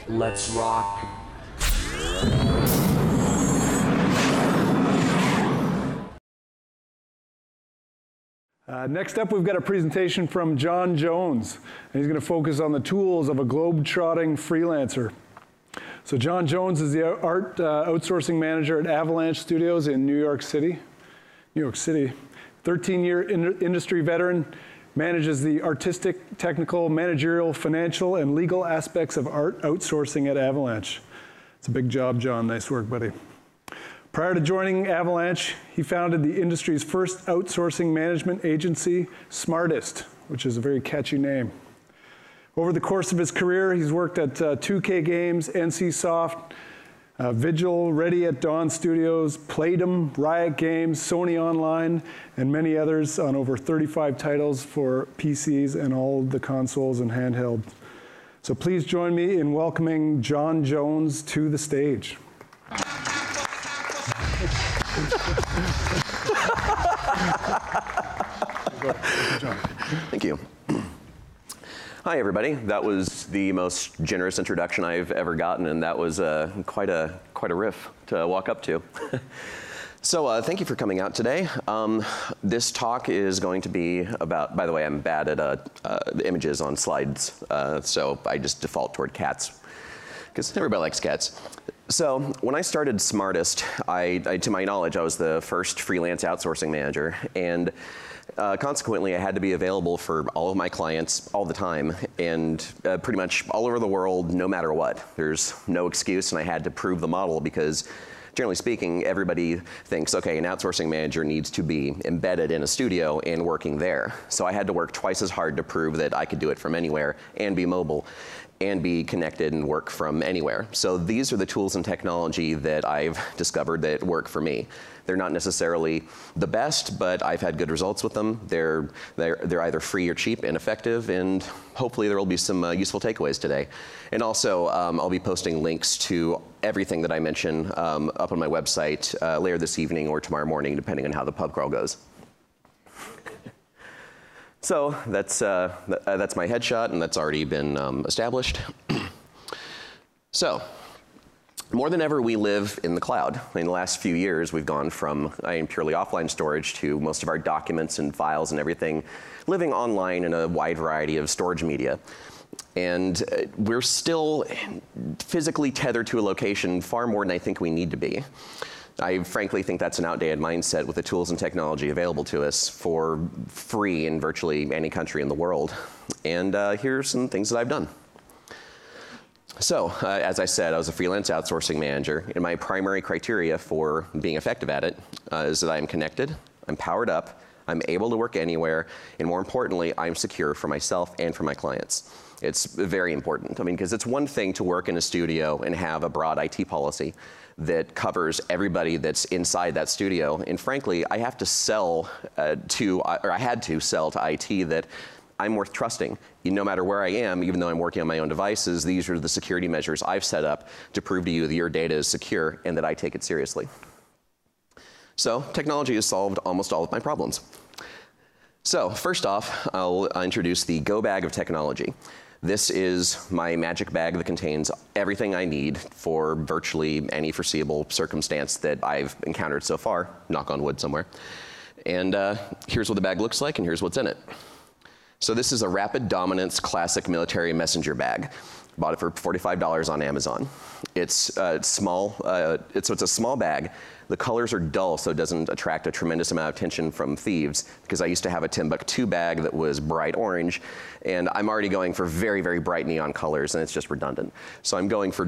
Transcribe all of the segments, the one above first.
Let's rock. Next up, we've got a presentation from John Jones, and he's going to focus on the tools of a globetrotting freelancer. So John Jones is the art outsourcing manager at Avalanche Studios in New York City. 13-year industry veteran, manages the artistic, technical, managerial, financial, and legal aspects of art outsourcing at Avalanche. It's a big job, John. Nice work, buddy. Prior to joining Avalanche, he founded the industry's first outsourcing management agency, Smartest, which is a very catchy name. Over the course of his career, he's worked at 2K Games, NCSoft, Vigil, Ready at Dawn Studios, Playdom, Riot Games, Sony Online, and many others on over 35 titles for PCs and all the consoles and handheld. So please join me in welcoming John Jones to the stage. Thank you. Hi, everybody. That was the most generous introduction I've ever gotten, and that was quite a riff to walk up to. So thank you for coming out today. This talk is going to be about, by the way, I'm bad at the images on slides, so I just default toward cats, because everybody likes cats. So when I started Smartest, to my knowledge, I was the first freelance outsourcing manager, and consequently, I had to be available for all of my clients all the time, and pretty much all over the world, no matter what. There's no excuse, and I had to prove the model because, generally speaking, everybody thinks, okay, an outsourcing manager needs to be embedded in a studio and working there. So I had to work twice as hard to prove that I could do it from anywhere and be mobile and be connected and work from anywhere. So these are the tools and technology that I've discovered that work for me. They're not necessarily the best, but I've had good results with them. They're either free or cheap and effective, and hopefully there will be some useful takeaways today. And also, I'll be posting links to everything that I mention up on my website later this evening or tomorrow morning, depending on how the pub crawl goes. So that's my headshot, and that's already been established. So, more than ever, we live in the cloud. In the last few years, we've gone from purely offline storage to most of our documents and files and everything living online in a wide variety of storage media. And we're still physically tethered to a location far more than I think we need to be. I frankly think that's an outdated mindset with the tools and technology available to us for free in virtually any country in the world. And here's some things that I've done. So, as I said, I was a freelance outsourcing manager, and my primary criteria for being effective at it is that I'm connected, I'm powered up, I'm able to work anywhere, and more importantly, I'm secure for myself and for my clients. It's very important. I mean, because it's one thing to work in a studio and have a broad IT policy that covers everybody that's inside that studio. And frankly, I have to sell I had to sell to IT that I'm worth trusting. No matter where I am, even though I'm working on my own devices, these are the security measures I've set up to prove to you that your data is secure and that I take it seriously. So technology has solved almost all of my problems. So first off, I'll introduce the Go Bag of technology. This is my magic bag that contains everything I need for virtually any foreseeable circumstance that I've encountered so far, knock on wood somewhere. And here's what the bag looks like, and here's what's in it. So this is a Rapid Dominance Classic Military Messenger Bag. Bought it for $45 on Amazon. It's small. It's a small bag. The colors are dull, so it doesn't attract a tremendous amount of attention from thieves, because I used to have a Timbuktu bag that was bright orange, and I'm already going for very, very bright neon colors, and it's just redundant. So I'm going for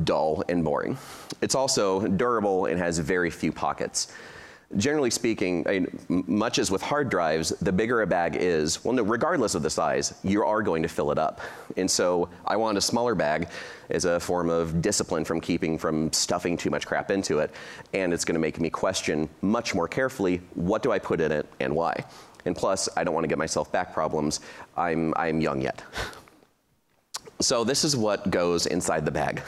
dull and boring. It's also durable and has very few pockets. Generally speaking, much as with hard drives, the bigger a bag is, well, no, regardless of the size, you are going to fill it up. And so I want a smaller bag as a form of discipline from stuffing too much crap into it. And it's going to make me question much more carefully, what do I put in it and why? And plus, I don't want to get myself back problems. I'm young yet. So this is what goes inside the bag.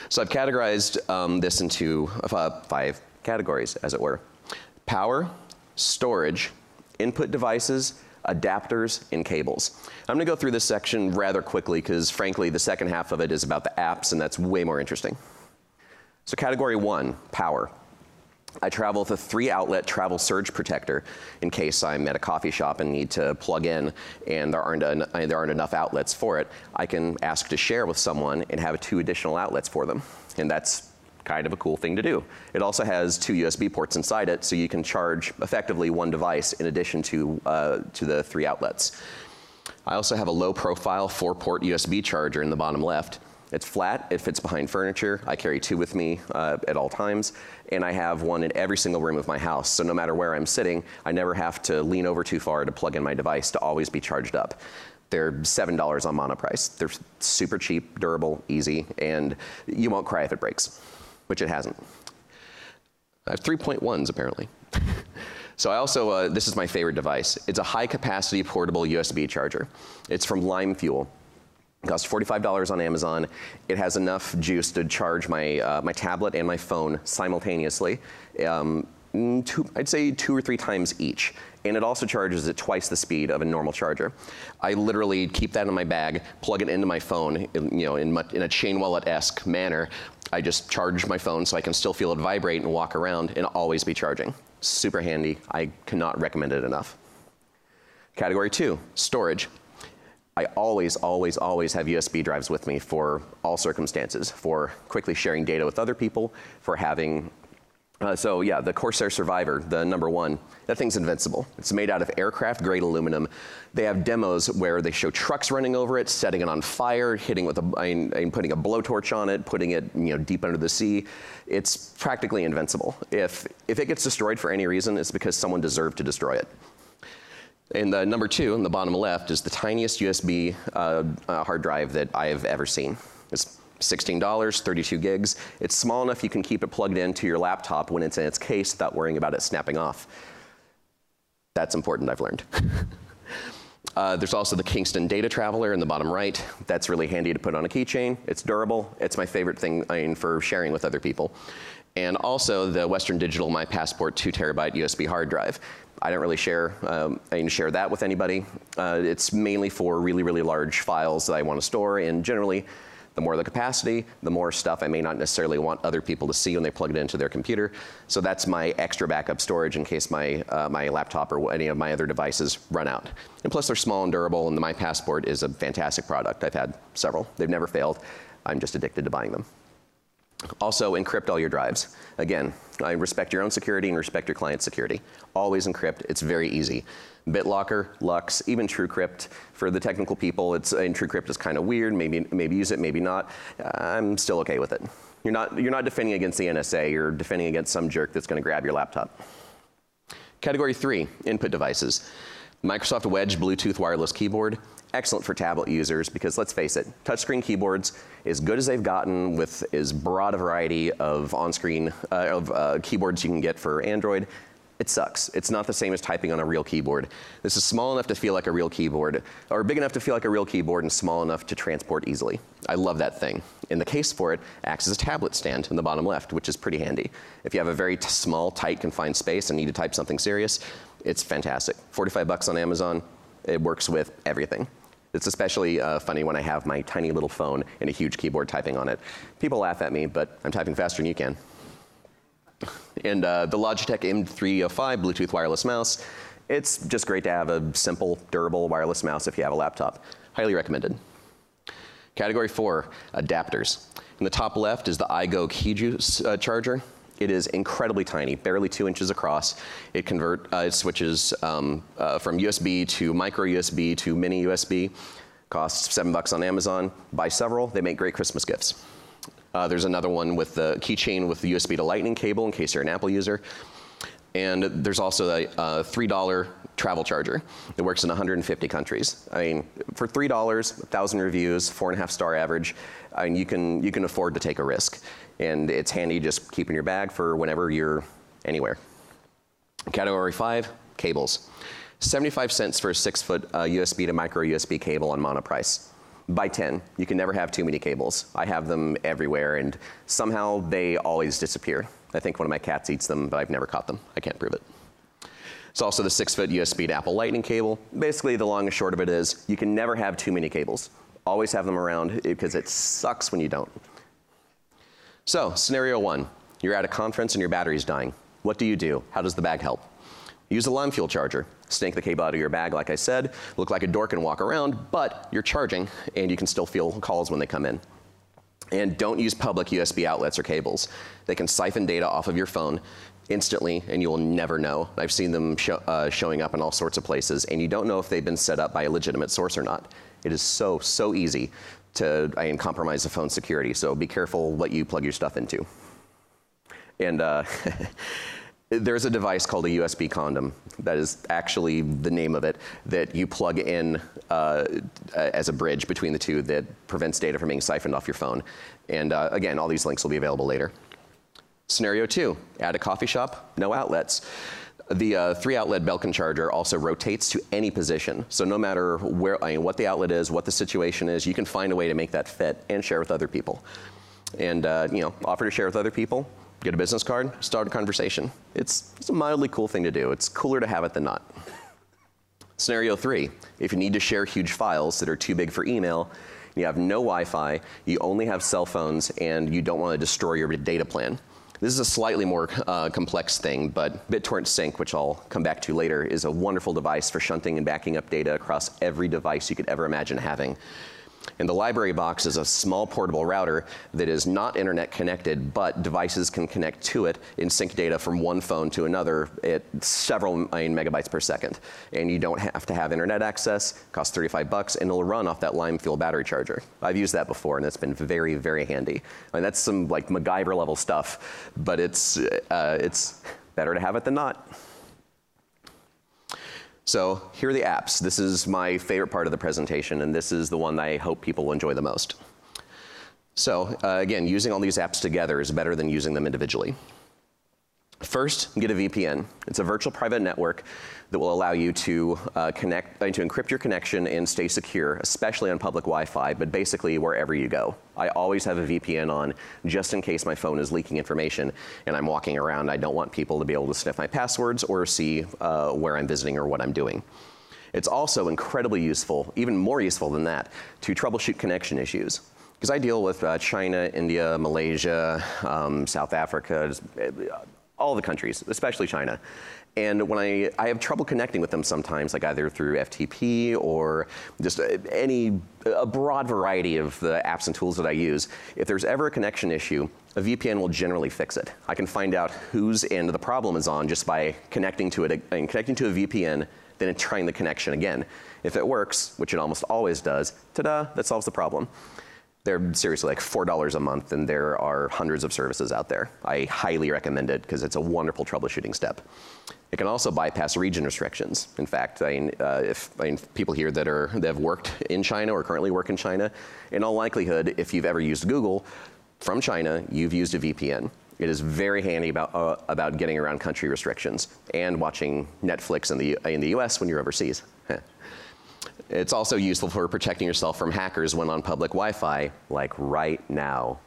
So I've categorized this into 5 categories, as it were. Power, storage, input devices, adapters and cables. I'm going to go through this section rather quickly because, frankly, the second half of it is about the apps, and that's way more interesting. So category 1, power. I travel with a 3-outlet travel surge protector in case I'm at a coffee shop and need to plug in and there aren't enough outlets for it. I can ask to share with someone and have 2 additional outlets for them. And that's kind of a cool thing to do. It also has 2 USB ports inside it, so you can charge effectively 1 device in addition to the 3 outlets. I also have a low-profile 4-port USB charger in the bottom left. It's flat, it fits behind furniture. I carry 2 with me at all times, and I have 1 in every single room of my house. So no matter where I'm sitting, I never have to lean over too far to plug in my device to always be charged up. They're $7 on monoprice. They're super cheap, durable, easy, and you won't cry if it breaks, which it hasn't. I have 3.1s apparently. So I also, this is my favorite device. It's a high-capacity portable USB charger. It's from Lime Fuel. It costs $45 on Amazon. It has enough juice to charge my, my tablet and my phone simultaneously. I'd say 2 or 3 times each. And it also charges at twice the speed of a normal charger. I literally keep that in my bag, plug it into my phone, in a chain wallet-esque manner. I just charge my phone so I can still feel it vibrate and walk around and always be charging. Super handy. I cannot recommend it enough. Category 2, storage. I always have USB drives with me for all circumstances, for quickly sharing data with other people, for having, so yeah, the Corsair Survivor, the #1, that thing's invincible. It's made out of aircraft-grade aluminum. They have demos where they show trucks running over it, setting it on fire, hitting with putting a blowtorch on it, putting it deep under the sea. It's practically invincible. If it gets destroyed for any reason, it's because someone deserved to destroy it. And the #2, in the bottom left, is the tiniest USB hard drive that I have ever seen. It's $16, 32 gigs. It's small enough you can keep it plugged into your laptop when it's in its case without worrying about it snapping off. That's important, I've learned. There's also the Kingston Data Traveler in the bottom right. That's really handy to put on a keychain. It's durable. It's my favorite thing for sharing with other people. And also the Western Digital My Passport 2 terabyte USB hard drive. I don't really share that with anybody. It's mainly for really, really large files that I want to store, and generally, the more the capacity, the more stuff I may not necessarily want other people to see when they plug it into their computer. So that's my extra backup storage in case my laptop or any of my other devices run out. And plus they're small and durable, and the My Passport is a fantastic product. I've had several. They've never failed. I'm just addicted to buying them. Also, encrypt all your drives. Again, I respect your own security and respect your client's security. Always encrypt. It's very easy. BitLocker, Lux, even TrueCrypt. For the technical people, TrueCrypt is kind of weird. Maybe use it, maybe not. I'm still okay with it. You're not defending against the NSA. You're defending against some jerk that's going to grab your laptop. Category 3, input devices. Microsoft Wedge Bluetooth wireless keyboard. Excellent for tablet users because, let's face it, touchscreen keyboards, as good as they've gotten with as broad a variety of on-screen keyboards you can get for Android, it sucks. It's not the same as typing on a real keyboard. This is small enough to feel like a real keyboard, or big enough to feel like a real keyboard and small enough to transport easily. I love that thing. And the case for it acts as a tablet stand in the bottom left, which is pretty handy. If you have a very small, tight, confined space and need to type something serious, it's fantastic. $45 on Amazon. It works with everything. It's especially funny when I have my tiny little phone and a huge keyboard typing on it. People laugh at me, but I'm typing faster than you can. And the Logitech M305 Bluetooth wireless mouse, it's just great to have a simple, durable wireless mouse if you have a laptop. Highly recommended. Category 4, adapters. In the top left is the iGo KeyJuice charger. It is incredibly tiny, barely 2 inches across. It switches from USB to micro USB to mini USB. Costs $7 on Amazon. Buy several, they make great Christmas gifts. There's another one with the keychain with the USB to Lightning cable in case you're an Apple user. And there's also a $3 travel charger that works in 150 countries. I mean, for $3, 1,000 reviews, 4.5-star average, I mean, you can afford to take a risk. And it's handy just keep in your bag for whenever you're anywhere. Category 5, cables. 75 cents for a 6-foot USB to micro USB cable on monoprice. Buy 10. You can never have too many cables. I have them everywhere, and somehow they always disappear. I think one of my cats eats them, but I've never caught them. I can't prove it. It's also the 6-foot USB to Apple Lightning cable. Basically, the long and short of it is you can never have too many cables. Always have them around because it sucks when you don't. So, scenario 1, you're at a conference and your battery's dying. What do? How does the bag help? Use a lime fuel charger. Snake the cable out of your bag, like I said. Look like a dork and walk around, but you're charging and you can still feel calls when they come in. And don't use public USB outlets or cables. They can siphon data off of your phone instantly and you will never know. I've seen them showing up in all sorts of places and you don't know if they've been set up by a legitimate source or not. It is so easy to compromise the phone security, so be careful what you plug your stuff into. And there's a device called a USB condom. That is actually the name of it, that you plug in as a bridge between the two that prevents data from being siphoned off your phone. And again, all these links will be available later. Scenario 2, at a coffee shop, no outlets. The 3-outlet Belkin charger also rotates to any position. So no matter where, what the outlet is, what the situation is, you can find a way to make that fit and share with other people. And offer to share with other people, get a business card, start a conversation. It's a mildly cool thing to do. It's cooler to have it than not. Scenario 3, if you need to share huge files that are too big for email, you have no Wi-Fi, you only have cell phones, and you don't want to destroy your data plan. This is a slightly more complex thing, but BitTorrent Sync, which I'll come back to later, is a wonderful device for shunting and backing up data across every device you could ever imagine having. And the library box is a small portable router that is not internet connected, but devices can connect to it and sync data from one phone to another at several megabytes per second. And you don't have to have internet access, costs $35, and it'll run off that lime fuel battery charger. I've used that before, and it's been very, very handy. I mean, that's some like MacGyver level stuff, but it's better to have it than not. So here are the apps. This is my favorite part of the presentation, and this is the one that I hope people will enjoy the most. So again, using all these apps together is better than using them individually. First, get a VPN. It's a virtual private network that will allow you to to encrypt your connection and stay secure, especially on public Wi-Fi, but basically wherever you go. I always have a VPN on just in case my phone is leaking information and I'm walking around. I don't want people to be able to sniff my passwords or see where I'm visiting or what I'm doing. It's also incredibly useful, even more useful than that, to troubleshoot connection issues. Because I deal with China, India, Malaysia, South Africa, all the countries, especially China. And when I have trouble connecting with them sometimes, like either through FTP or just a broad variety of the apps and tools that I use, if there's ever a connection issue, a VPN will generally fix it. I can find out whose end the problem is on just by connecting to it and connecting to a VPN, then trying the connection again. If it works, which it almost always does, ta-da, that solves the problem. They're seriously like $4 a month, and there are hundreds of services out there. I highly recommend it because it's a wonderful troubleshooting step. It can also bypass region restrictions. In fact, if people here that have worked in China or currently work in China, in all likelihood, if you've ever used Google from China, you've used a VPN. It is very handy about getting around country restrictions and watching Netflix in the US when you're overseas. It's also useful for protecting yourself from hackers when on public Wi-Fi, like right now.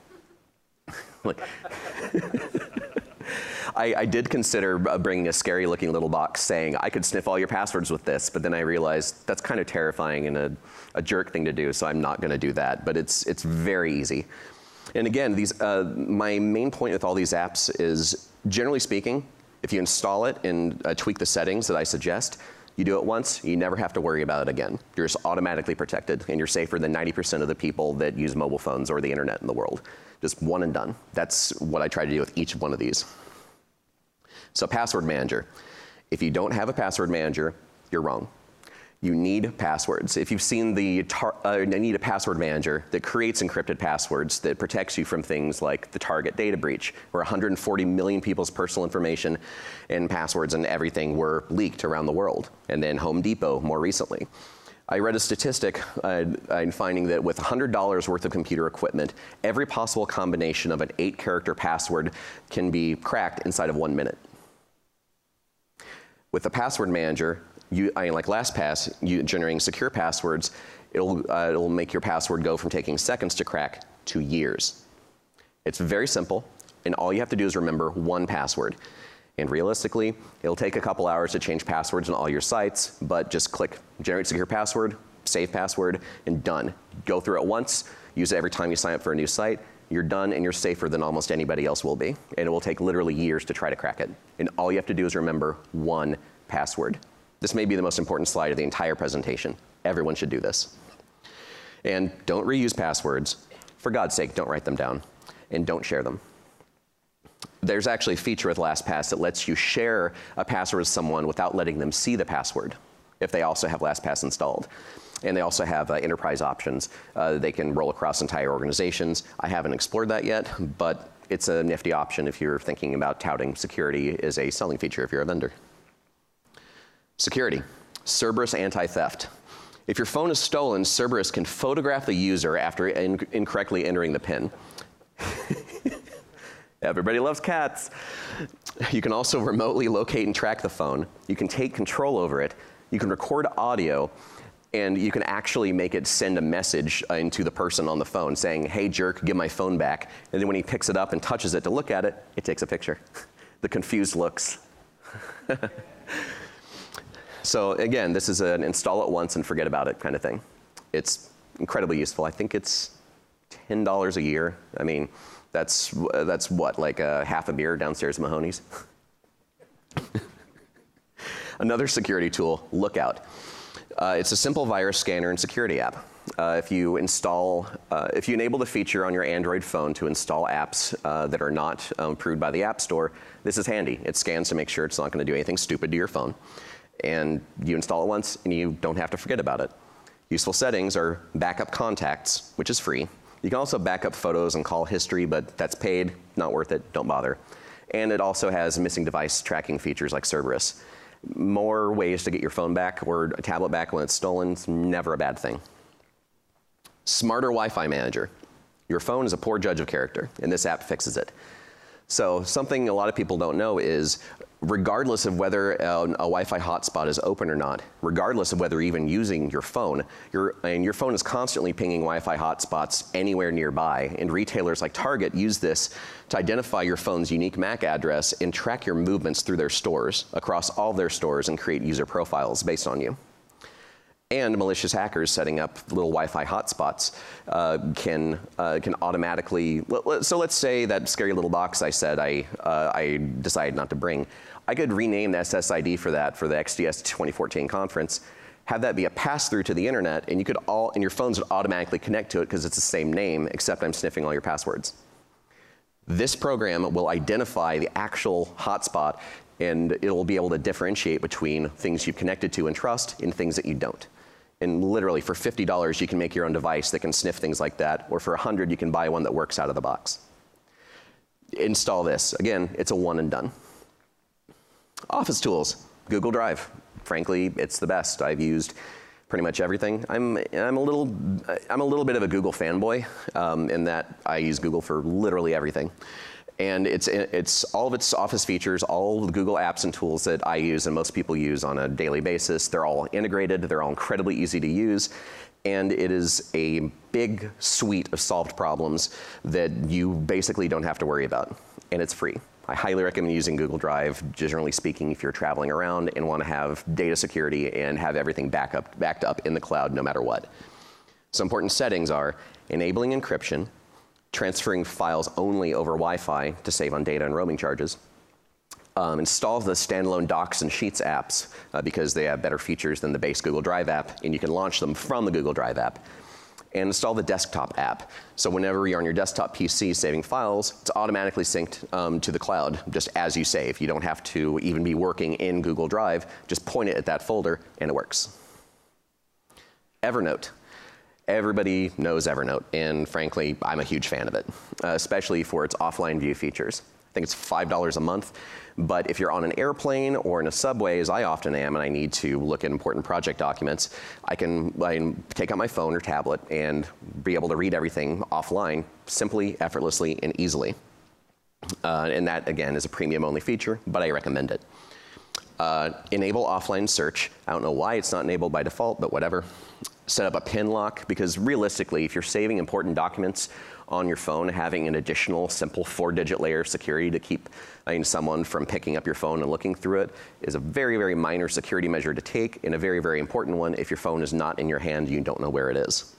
I did consider bringing a scary looking little box saying, I could sniff all your passwords with this, but then I realized that's kind of terrifying and a jerk thing to do, so I'm not gonna do that, but it's very easy. And again, my main point with all these apps is, generally speaking, if you install it and tweak the settings that I suggest, you do it once, you never have to worry about it again. You're just automatically protected, and you're safer than 90% of the people that use mobile phones or the internet in the world. Just one and done. That's what I try to do with each one of these. So password manager. If you don't have a password manager, you're wrong. You need passwords. If you've seen need a password manager that creates encrypted passwords that protects you from things like the Target data breach, where 140 million people's personal information and passwords and everything were leaked around the world, and then Home Depot more recently. I read a statistic I'm finding that with $100 worth of computer equipment, every possible combination of an 8-character password can be cracked inside of 1 minute. With the password manager, like LastPass, generating secure passwords, it'll make your password go from taking seconds to crack to years. It's very simple, and all you have to do is remember one password. And realistically, it'll take a couple hours to change passwords on all your sites, but just click generate secure password, save password, and done. Go through it once, use it every time you sign up for a new site. You're done and you're safer than almost anybody else will be. And it will take literally years to try to crack it. And all you have to do is remember one password. This may be the most important slide of the entire presentation. Everyone should do this. And don't reuse passwords. For God's sake, don't write them down. And don't share them. There's actually a feature with LastPass that lets you share a password with someone without letting them see the password if they also have LastPass installed. And they also have enterprise options. They can roll across entire organizations. I haven't explored that yet, but it's a nifty option if you're thinking about touting security as a selling feature if you're a vendor. Security, Cerberus anti-theft. If your phone is stolen, Cerberus can photograph the user after incorrectly entering the PIN. Everybody loves cats. You can also remotely locate and track the phone. You can take control over it. You can record audio, and you can actually make it send a message into the person on the phone saying, hey jerk, give my phone back. And then when he picks it up and touches it to look at it, it takes a picture. The confused looks. So again, this is an install it once and forget about it kind of thing. It's incredibly useful. I think it's $10 a year. I mean, that's what, like half a beer downstairs at Mahoney's? Another security tool, Lookout. It's a simple virus scanner and security app. If you enable the feature on your Android phone to install apps that are not approved by the App Store, this is handy. It scans to make sure it's not going to do anything stupid to your phone. And you install it once, and you don't have to forget about it. Useful settings are backup contacts, which is free. You can also back up photos and call history, but that's paid, not worth it, don't bother. And it also has missing device tracking features like Cerberus. More ways to get your phone back or a tablet back when it's stolen is never a bad thing. Smarter Wi-Fi Manager. Your phone is a poor judge of character, and this app fixes it. So something a lot of people don't know is, regardless of whether a Wi-Fi hotspot is open or not, regardless of whether you're even using your phone, your phone is constantly pinging Wi-Fi hotspots anywhere nearby, and retailers like Target use this to identify your phone's unique MAC address and track your movements through their stores, across all their stores, and create user profiles based on you. And malicious hackers setting up little Wi-Fi hotspots can automatically, so let's say that scary little box I said I decided not to bring. I could rename the SSID for that for the XDS 2014 conference, have that be a pass-through to the internet, and and your phones would automatically connect to it because it's the same name, except I'm sniffing all your passwords. This program will identify the actual hotspot, and it will be able to differentiate between things you've connected to and trust and things that you don't. And literally, for $50, you can make your own device that can sniff things like that, or for $100, you can buy one that works out of the box. Install this. Again, it's a one and done. Office tools, Google Drive. Frankly, it's the best. I've used pretty much everything. I'm a little bit of a Google fanboy in that I use Google for literally everything. And it's all of its Office features, all the Google apps and tools that I use and most people use on a daily basis. They're all integrated, they're all incredibly easy to use, and it is a big suite of solved problems that you basically don't have to worry about, and it's free. I highly recommend using Google Drive, generally speaking, if you're traveling around and want to have data security and have everything backed up in the cloud no matter what. Some important settings are enabling encryption, transferring files only over Wi-Fi to save on data and roaming charges. Install the standalone Docs and Sheets apps because they have better features than the base Google Drive app, and you can launch them from the Google Drive app. And install the desktop app. So whenever you're on your desktop PC saving files, it's automatically synced to the cloud just as you save. You don't have to even be working in Google Drive. Just point it at that folder, and it works. Evernote. Everybody knows Evernote, and frankly, I'm a huge fan of it, especially for its offline view features. I think it's $5 a month, but if you're on an airplane or in a subway, as I often am, and I need to look at important project documents, I can take out my phone or tablet and be able to read everything offline simply, effortlessly, and easily. And that, again, is a premium-only feature, but I recommend it. Enable offline search. I don't know why it's not enabled by default, but whatever. Set up a pin lock, because realistically, if you're saving important documents on your phone, having an additional simple 4-digit layer of security to keep someone from picking up your phone and looking through it is a very, very minor security measure to take, and a very, very important one if your phone is not in your hand, you don't know where it is.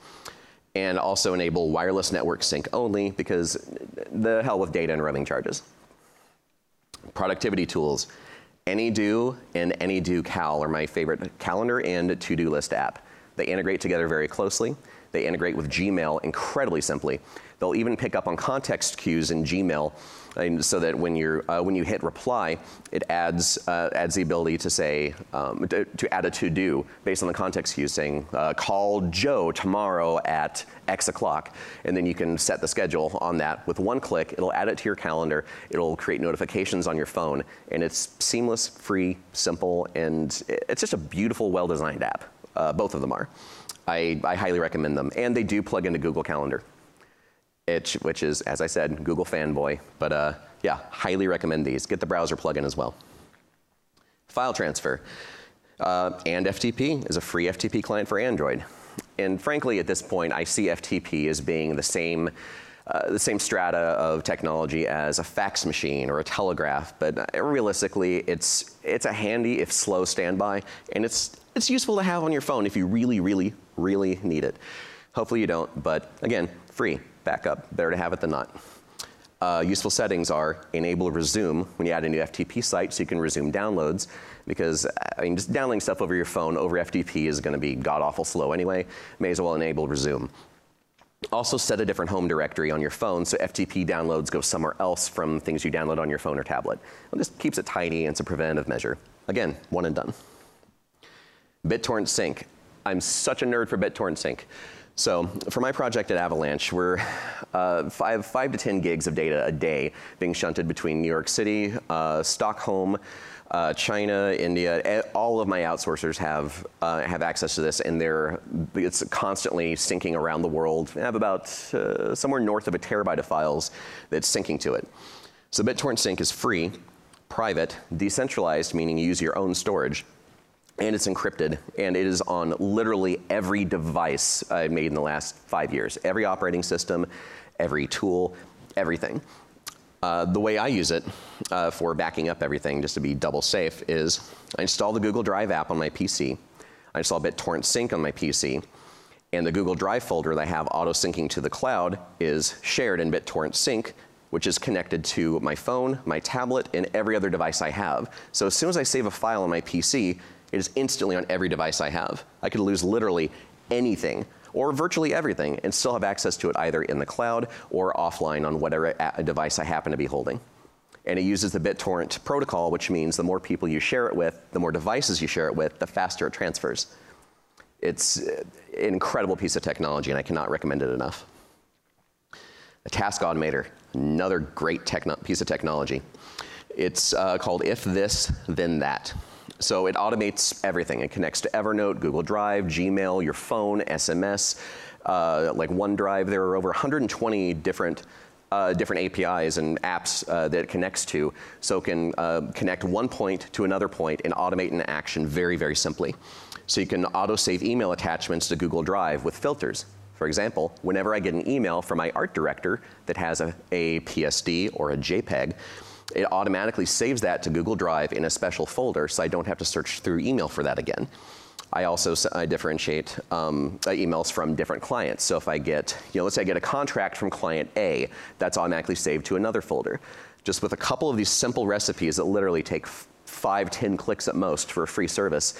And also enable wireless network sync only, because the hell with data and roaming charges. Productivity tools. AnyDo and AnyDo Cal are my favorite calendar and to-do list app. They integrate together very closely. They integrate with Gmail incredibly simply. They'll even pick up on context cues in Gmail, so that when you hit reply, it adds the ability to say to add a to-do based on the context cue, saying call Joe tomorrow at X o'clock, and then you can set the schedule on that with one click. It'll add it to your calendar. It'll create notifications on your phone, and it's seamless, free, simple, and it's just a beautiful, well-designed app. Both of them are. I highly recommend them, and they do plug into Google Calendar, which is, as I said, Google fanboy, but yeah, highly recommend these. Get the browser plugin as well. File transfer, and FTP is a free FTP client for Android. And frankly, at this point, I see FTP as being the same strata of technology as a fax machine or a telegraph, but realistically, it's a handy, if slow, standby, and it's useful to have on your phone if you really, really, really need it. Hopefully you don't, but again, free, backup, better to have it than not. Useful settings are enable resume when you add a new FTP site, so you can resume downloads, because just downloading stuff over your phone over FTP is going to be god-awful slow anyway. May as well enable resume. Also set a different home directory on your phone, so FTP downloads go somewhere else from things you download on your phone or tablet. It just keeps it tiny, and it's a preventative measure. Again, one and done. BitTorrent Sync. I'm such a nerd for BitTorrent Sync. So for my project at Avalanche, we're 5 to 10 gigs of data a day being shunted between New York City, Stockholm, China, India. All of my outsourcers have access to this, and it's constantly syncing around the world. I have about somewhere north of 1 terabyte of files that's syncing to it. So BitTorrent Sync is free, private, decentralized, meaning you use your own storage, and it's encrypted, and it is on literally every device I've made in the last 5 years. Every operating system, every tool, everything. The way I use it for backing up everything, just to be double safe, is I install the Google Drive app on my PC. I install BitTorrent Sync on my PC. And the Google Drive folder that I have auto-syncing to the cloud is shared in BitTorrent Sync, which is connected to my phone, my tablet, and every other device I have. So as soon as I save a file on my PC, it is instantly on every device I have. I could lose literally anything, or virtually everything, and still have access to it either in the cloud or offline on whatever device I happen to be holding. And it uses the BitTorrent protocol, which means the more people you share it with, the more devices you share it with, the faster it transfers. It's an incredible piece of technology, and I cannot recommend it enough. A task automator, another great piece of technology. It's called If This, Then That. So it automates everything. It connects to Evernote, Google Drive, Gmail, your phone, SMS, like OneDrive. There are over 120 different APIs and apps that it connects to, so it can connect one point to another point and automate an action very, very simply. So you can auto-save email attachments to Google Drive with filters. For example, whenever I get an email from my art director that has a PSD or a JPEG, it automatically saves that to Google Drive in a special folder, so I don't have to search through email for that again. I also differentiate emails from different clients. So if I get, let's say I get a contract from client A, that's automatically saved to another folder. Just with a couple of these simple recipes that literally take 5-10 clicks at most for a free service,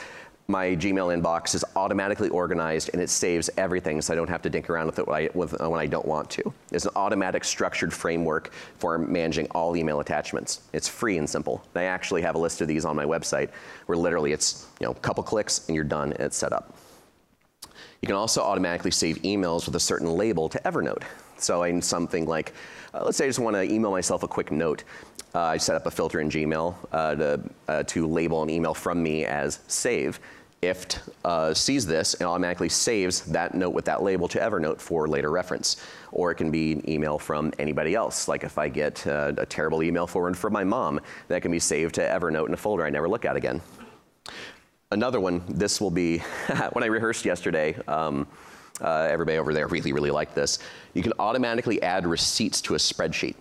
my Gmail inbox is automatically organized, and it saves everything, so I don't have to dink around with it when I don't want to. It's an automatic structured framework for managing all email attachments. It's free and simple. And I actually have a list of these on my website where literally it's a couple clicks and you're done and it's set up. You can also automatically save emails with a certain label to Evernote. So in something like, let's say I just want to email myself a quick note. I set up a filter in Gmail to label an email from me as save. IFT sees this and automatically saves that note with that label to Evernote for later reference. Or it can be an email from anybody else. Like if I get a terrible email forward from my mom, that can be saved to Evernote in a folder I never look at again. Another one, this will be, when I rehearsed yesterday, everybody over there really, really liked this. You can automatically add receipts to a spreadsheet.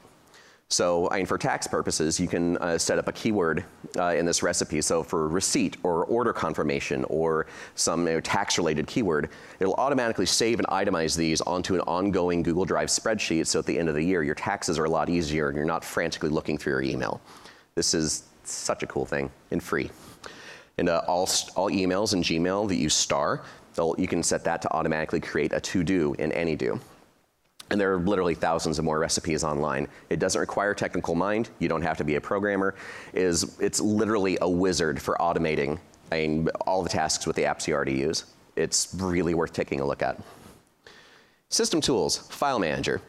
So for tax purposes, you can set up a keyword in this recipe. So for receipt or order confirmation or some tax-related keyword, it'll automatically save and itemize these onto an ongoing Google Drive spreadsheet. So at the end of the year, your taxes are a lot easier and you're not frantically looking through your email. This is such a cool thing and free. And all emails in Gmail that you star, you can set that to automatically create a to-do in AnyDo. And there are literally thousands of more recipes online. It doesn't require technical mind. You don't have to be a programmer. It's literally a wizard for automating all the tasks with the apps you already use. It's really worth taking a look at. System tools, file manager.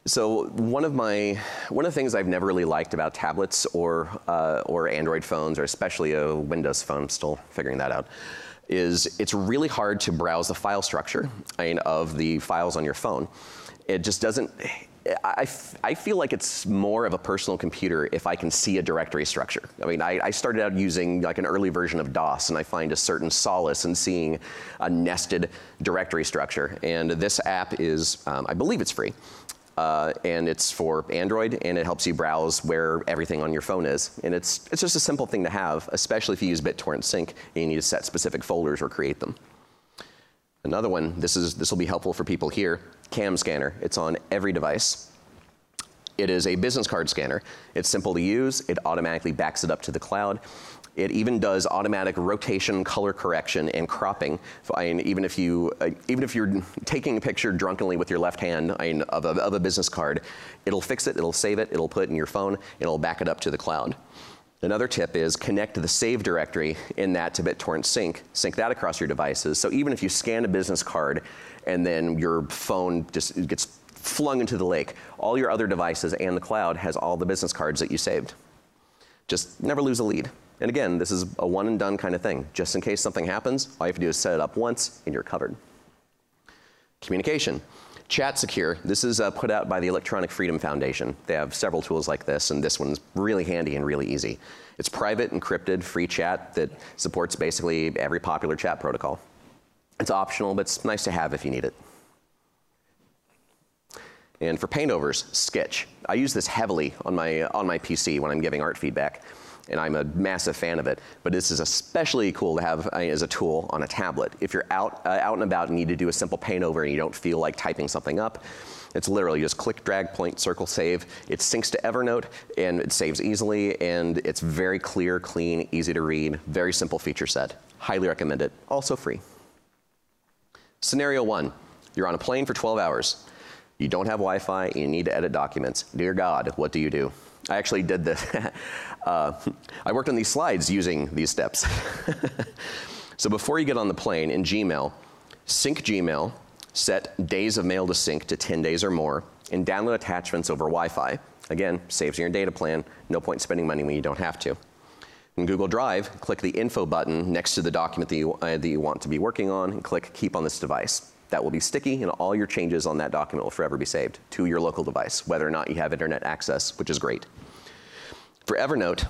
So one of the things I've never really liked about tablets or Android phones, or especially a Windows phone, still figuring that out, is it's really hard to browse the file structure of the files on your phone. It just doesn't, I feel like it's more of a personal computer if I can see a directory structure. I started out using like an early version of DOS, and I find a certain solace in seeing a nested directory structure. And this app is, I believe it's free. And it's for Android, and it helps you browse where everything on your phone is. And it's just a simple thing to have, especially if you use BitTorrent Sync and you need to set specific folders or create them. Another one, this will be helpful for people here, Cam Scanner. It's on every device. It is a business card scanner. It's simple to use. It automatically backs it up to the cloud. It even does automatic rotation, color correction, and cropping. Even if you're taking a picture drunkenly with your left hand of a business card, it'll fix it, it'll save it, it'll put it in your phone, and it'll back it up to the cloud. Another tip is connect the save directory in that to BitTorrent Sync. Sync that across your devices. So even if you scan a business card and then your phone just gets flung into the lake, all your other devices and the cloud has all the business cards that you saved. Just never lose a lead. And again, this is a one and done kind of thing. Just in case something happens, all you have to do is set it up once and you're covered. Communication. Chat Secure. This is put out by the Electronic Freedom Foundation. They have several tools like this, and this one's really handy and really easy. It's private, encrypted, free chat that supports basically every popular chat protocol. It's optional, but it's nice to have if you need it. And for paintovers, Sketch. I use this heavily on my PC when I'm giving art feedback, and I'm a massive fan of it. But this is especially cool to have as a tool on a tablet. If you're out and about and need to do a simple paintover and you don't feel like typing something up, it's literally just click, drag, point, circle, save. It syncs to Evernote, and it saves easily, and it's very clear, clean, easy to read, very simple feature set. Highly recommend it. Also free. Scenario 1, you're on a plane for 12 hours. You don't have Wi-Fi, and you need to edit documents. Dear God, what do you do? I actually did this. I worked on these slides using these steps. So before you get on the plane, in Gmail, sync Gmail, set days of mail to sync to 10 days or more, and download attachments over Wi-Fi. Again, saves your data plan. No point spending money when you don't have to. In Google Drive, click the info button next to the document that you want to be working on, and click keep on this device. That will be sticky, and all your changes on that document will forever be saved to your local device, whether or not you have internet access, which is great. For Evernote,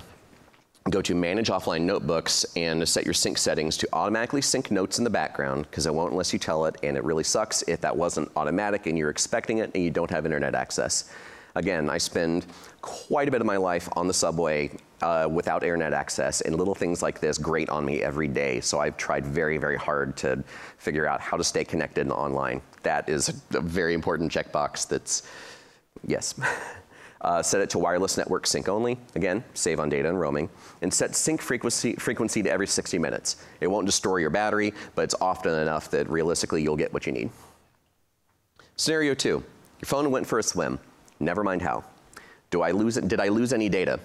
go to Manage Offline Notebooks and set your sync settings to automatically sync notes in the background, because it won't unless you tell it, and it really sucks if that wasn't automatic and you're expecting it and you don't have internet access. Again, I spend quite a bit of my life on the subway without internet access, and little things like this grate on me every day. So I've tried very, very hard to figure out how to stay connected and online. That is a very important checkbox that's, yes. Set it to wireless network sync only. Again, save on data and roaming. And set sync frequency to every 60 minutes. It won't destroy your battery, but it's often enough that realistically you'll get what you need. Scenario 2, your phone went for a swim. Never mind how. Did I lose any data?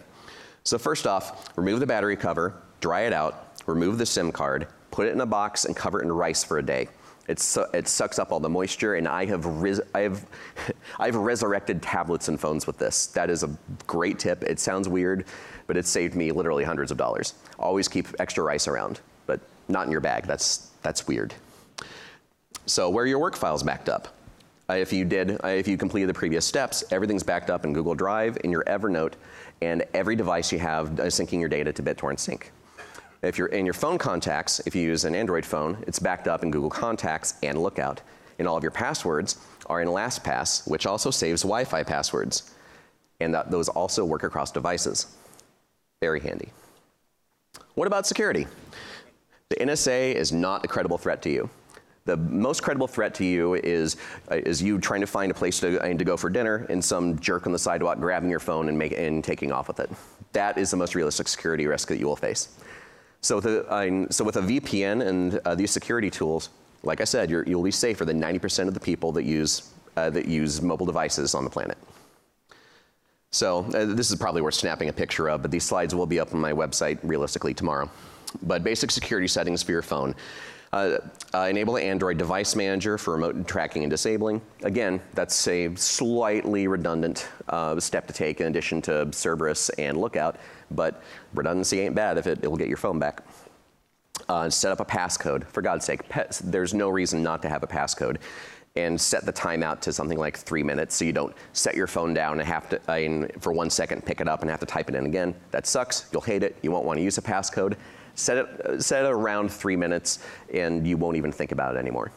So first off, remove the battery cover, dry it out, remove the SIM card, put it in a box, and cover it in rice for a day. It sucks up all the moisture, and I've resurrected tablets and phones with this. That is a great tip. It sounds weird, but it saved me literally hundreds of dollars. Always keep extra rice around, but not in your bag. That's weird. So where are your work files backed up? If you completed the previous steps, everything's backed up in Google Drive, in your Evernote, and every device you have is syncing your data to BitTorrent Sync. If you're in your phone contacts, if you use an Android phone, it's backed up in Google Contacts and Lookout. And all of your passwords are in LastPass, which also saves Wi-Fi passwords. And those also work across devices. Very handy. What about security? The NSA is not a credible threat to you. The most credible threat to you is you trying to find a place to go for dinner and some jerk on the sidewalk grabbing your phone and taking off with it. That is the most realistic security risk that you will face. So with a VPN and these security tools, like I said, you'll be safer than 90% of the people that use mobile devices on the planet. So this is probably worth snapping a picture of, but these slides will be up on my website realistically tomorrow. But basic security settings for your phone. Enable the Android Device Manager for remote tracking and disabling. Again, that's a slightly redundant step to take in addition to Cerberus and Lookout, but redundancy ain't bad if it'll get your phone back. Set up a passcode. For God's sake, there's no reason not to have a passcode. And set the timeout to something like 3 minutes so you don't set your phone down and have to, for 1 second, pick it up and have to type it in again. That sucks. You'll hate it. You won't want to use a passcode. Set it around 3 minutes and you won't even think about it anymore.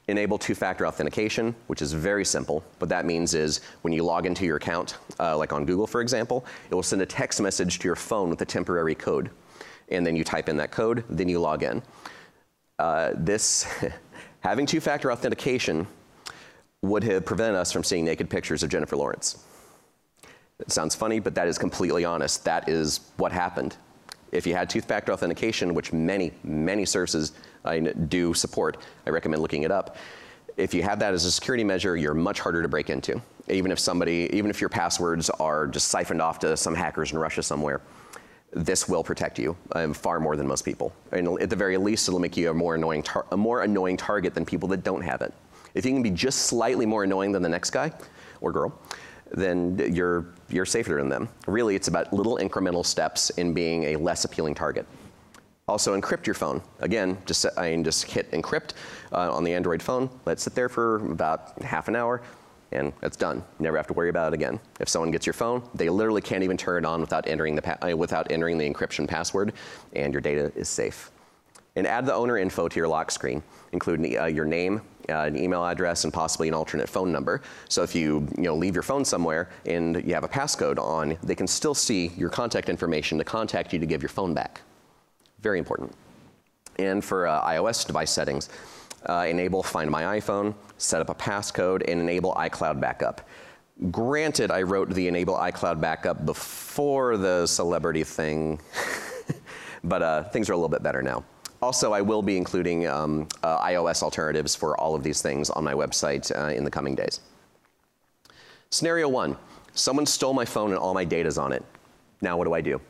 Enable two-factor authentication, which is very simple. What that means is when you log into your account, like on Google, for example, it will send a text message to your phone with a temporary code. And then you type in that code, then you log in. Having two-factor authentication would have prevented us from seeing naked pictures of Jennifer Lawrence. It sounds funny, but that is completely honest. That is what happened. If you had two-factor authentication, which many, many services do support, I recommend looking it up. If you have that as a security measure, you're much harder to break into. Even if your passwords are just siphoned off to some hackers in Russia somewhere, this will protect you far more than most people. And at the very least, it'll make you a more annoying target than people that don't have it. If you can be just slightly more annoying than the next guy or girl, then you're safer than them. Really, it's about little incremental steps in being a less appealing target. Also, encrypt your phone. Again, just hit encrypt on the Android phone. Let it sit there for about half an hour, and it's done. You never have to worry about it again. If someone gets your phone, they literally can't even turn it on without entering the encryption password, and your data is safe. And add the owner info to your lock screen, including your name, an email address, and possibly an alternate phone number. So if you leave your phone somewhere and you have a passcode on, they can still see your contact information to contact you to give your phone back. Very important. And for iOS device settings, enable Find My iPhone, set up a passcode, and enable iCloud backup. Granted, I wrote the enable iCloud backup before the celebrity thing, but things are a little bit better now. Also, I will be including iOS alternatives for all of these things on my website in the coming days. Scenario 1, someone stole my phone and all my data's on it. Now what do?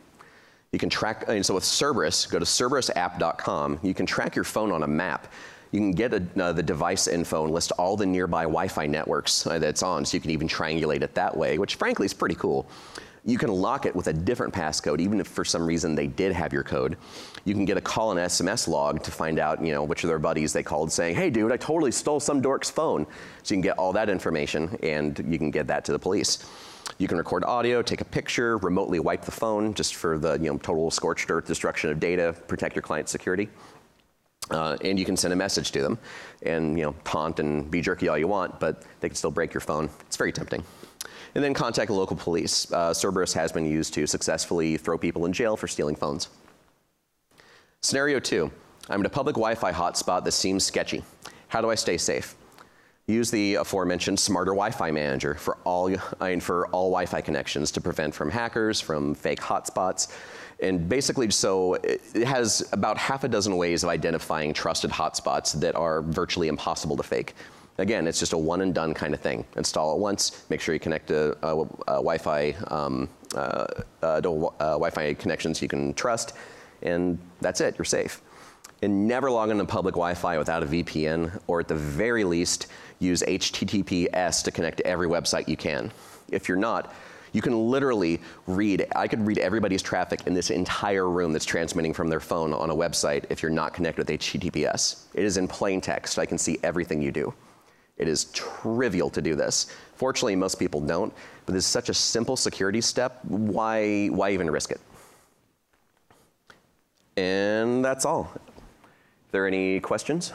You can track, so with Cerberus, go to CerberusApp.com. You can track your phone on a map. You can get the device info and list all the nearby Wi-Fi networks that it's on, so you can even triangulate it that way, which frankly is pretty cool. You can lock it with a different passcode, even if for some reason they did have your code. You can get a call and SMS log to find out, which of their buddies they called saying, hey dude, I totally stole some dork's phone. So you can get all that information and you can get that to the police. You can record audio, take a picture, remotely wipe the phone just for the total scorched earth destruction of data, protect your client's security. And you can send a message to them and taunt and be jerky all you want, but they can still break your phone. It's very tempting. And then contact the local police. Cerberus has been used to successfully throw people in jail for stealing phones. Scenario 2, I'm at a public Wi-Fi hotspot that seems sketchy. How do I stay safe? Use the aforementioned Smarter Wi-Fi Manager for all Wi-Fi connections to prevent from hackers, from fake hotspots. And basically, so it has about half a dozen ways of identifying trusted hotspots that are virtually impossible to fake. Again, it's just a one and done kind of thing. Install it once, make sure you connect to Wi-Fi connections you can trust, and that's it, you're safe. And never log into public Wi-Fi without a VPN, or at the very least, use HTTPS to connect to every website you can. If you're not, You can literally read, I could read everybody's traffic in this entire room that's transmitting from their phone on a website if you're not connected with HTTPS. It is in plain text. I can see everything you do. It is trivial to do this. Fortunately, most people don't, but this is such a simple security step. Why even risk it? And that's all. Are there any questions?